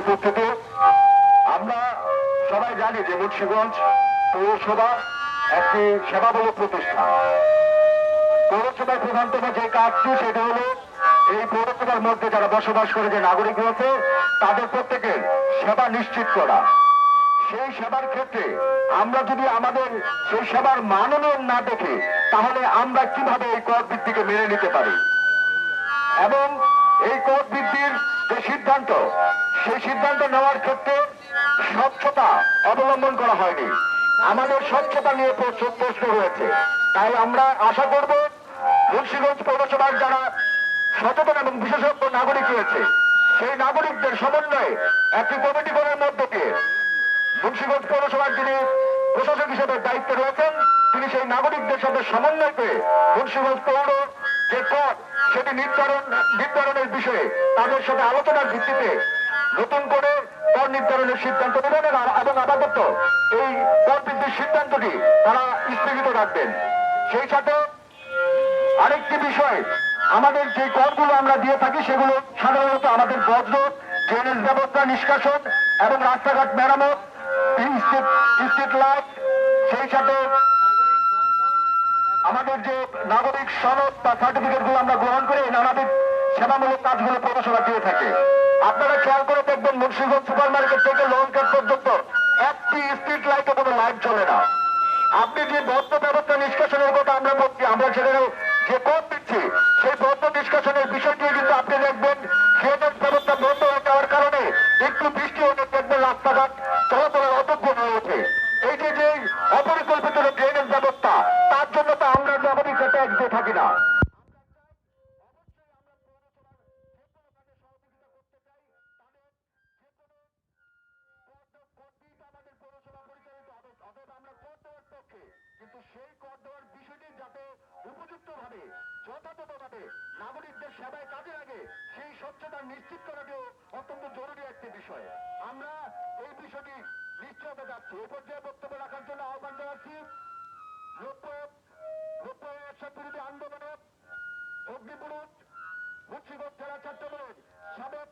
উপস্থিতি, আমরা সবাই জানি যে মুন্সিগঞ্জ পৌরসভা একটি সেবামূলক প্রতিষ্ঠান। পৌরসভার প্রধানতম যে কাজটি সেটা হলো এই পৌরসভার মধ্যে যারা বসবাস করে যে নাগরিক রয়েছে তাদের প্রত্যেকের সেবা নিশ্চিত করা। সেই সেবার ক্ষেত্রে আমরা যদি আমাদের সেই সেবার মাননীয় না দেখি তাহলে আমরা কিভাবে এই কর বৃদ্ধিকে মেনে নিতে পারি? এবং এই কর বৃদ্ধির যে সিদ্ধান্ত, সেই সিদ্ধান্ত নেওয়ার ক্ষেত্রে স্বচ্ছতা অবলম্বন করা হয়নি। আমাদের স্বচ্ছতা নিয়ে প্রশ্ন হয়েছে। তাই আমরা আশা করব মুন্সিগঞ্জ পৌরসভার যারা সচেতন এবং বিশেষজ্ঞ নাগরিক রয়েছে সেই নাগরিকদের সমন্বয়ে একটি কমিটি করার মধ্য দিয়ে মুন্সিগঞ্জ পৌরসভার যিনি প্রশাসক হিসেবে দায়িত্বে রয়েছেন তিনি সেই নাগরিকদের সাথে সমন্বয় করে মুন্সিগঞ্জ পৌর যে কর সেটি নির্ধারণের বিষয়ে তাদের সাথে আলোচনার ভিত্তিতে নতুন করে কর নির্ধারণের সিদ্ধান্ত নেবেন এবং আপাতত এই কর বৃদ্ধির সিদ্ধান্তটি তারা স্থগিত রাখবেন। সেই সাথে আরেকটি বিষয়, আমাদের যে করগুলো আমরা দিয়ে থাকি সেগুলো সাধারণত আমাদের বজ্র, ড্রেনেজ ব্যবস্থা, নিষ্কাশন এবং রাস্তাঘাট মেরামত, স্ট্রিট লাইট, সেই সাথে আমাদের যে নাগরিক সনদ বা সার্টিফিকেট গুলো আমরা গ্রহণ করে এই নানাবিধ সেবামূলক কাজগুলো পৌরসভা দিয়ে থাকে। আপনারা খেয়াল করে দেখবেন মুন্সিগঞ্জ সুপার মার্কেট থেকে লঞ্চঘাট পর্যন্ত একটি স্ট্রিট লাইটে কোনো লাইট জ্বলে না। আপনি যে বদ্ধ ব্যবস্থা নিষ্কাশনের কথা আমরা বলছি, আমরা সেখানে যে কর দিচ্ছি সেই বদ্ধ নিষ্কাশনের বিষয়টি কিন্তু আপনি দেখবেন ড্রেনেজ ব্যবস্থা বন্ধ হয়ে যাওয়ার কারণে একটু বৃষ্টি হলে দেখবেন রাস্তাঘাট চলাচলের অযোগ্য হয়ে ওঠে। এই যে অপরিকল্পিত ড্রেনেজ ব্যবস্থা, তার জন্য তো আমরা নাগরিক ট্যাক্স দিয়ে থাকি না। কিন্তু সেই কর দেওয়ার বিষয়টি যাতে উপযুক্তভাবে যথাযথভাবে নাগরিকদের সেবায় কাজে লাগে সেই স্বচ্ছতা নিশ্চিত করাটিও অত্যন্ত জরুরি একটি বিষয়। আমরা এই বিষয়টি নিশ্চয়তা যাচ্ছি। এই পর্যায়ে বক্তব্য রাখার জন্য আহ্বান জানাচ্ছি এরশাদ বিরোধী আন্দোলনের অগ্নিপুরুষ মুন্সিগঞ্জ জেলা ছাত্রদলের সাবেক